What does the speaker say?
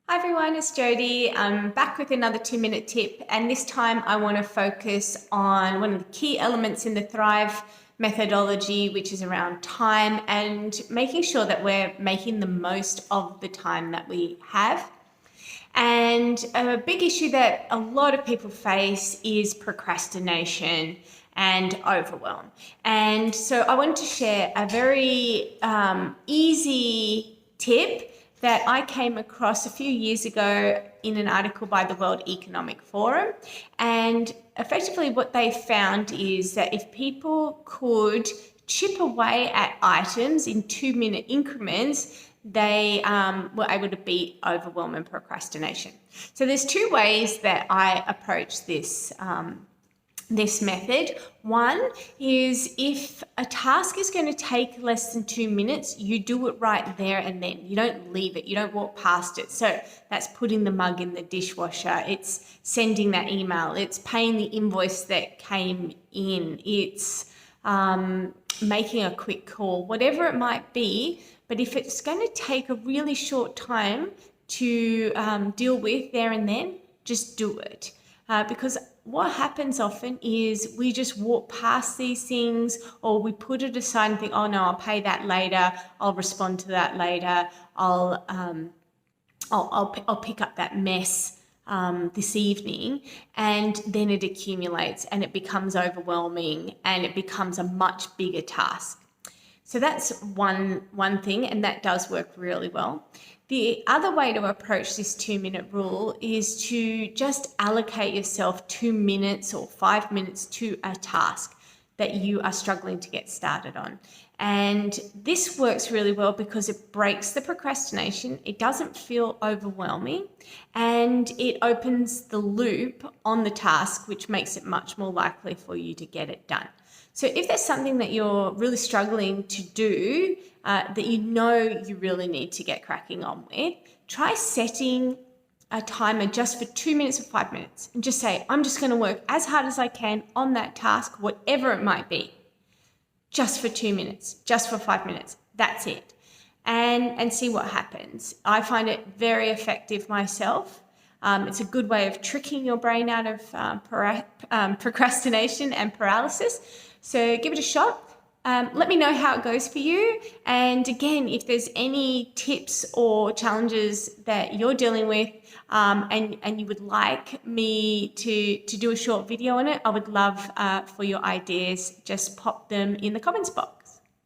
Hi everyone, it's Jody. I'm back with another 2-minute tip, and this time I want to focus on one of the key elements in the Thrive methodology, which is around time and making sure that we're making the most of the time that we have. And a big issue that a lot of people face is procrastination and overwhelm. And so I wanted to share a very easy tip that I came across a few years ago in an article by the World Economic Forum. And effectively what they found is that if people could chip away at items in 2-minute increments, they were able to beat overwhelm and procrastination. So there's two ways that I approach this method. One is if a task is going to take less than 2 minutes, you do it right there and then. You don't leave it. You don't walk past it. So that's putting the mug in the dishwasher. It's sending that email. It's paying the invoice that came in. It's making a quick call, whatever it might be. But if it's going to take a really short time to deal with there and then, just do it. Because what happens often is we just walk past these things, or we put it aside and think, oh no, I'll pay that later. I'll respond to that later. I'll pick up that mess this evening, and then it accumulates and it becomes overwhelming and it becomes a much bigger task. So that's one thing, and that does work really well. The other way to approach this 2-minute rule is to just allocate yourself 2 minutes or 5 minutes to a task that you are struggling to get started on. And this works really well because it breaks the procrastination, it doesn't feel overwhelming, and it opens the loop on the task, which makes it much more likely for you to get it done. So if there's something that you're really struggling to do, that you know you really need to get cracking on with, try setting a timer just for 2 minutes or 5 minutes and just say, I'm just going to work as hard as I can on that task, whatever it might be, just for 2 minutes, just for 5 minutes. That's it. And see what happens. I find it very effective myself. It's a good way of tricking your brain out of procrastination and paralysis. So give it a shot. Let me know how it goes for you. And again, if there's any tips or challenges that you're dealing with and you would like me to do a short video on it, I would love for your ideas. Just pop them in the comments box.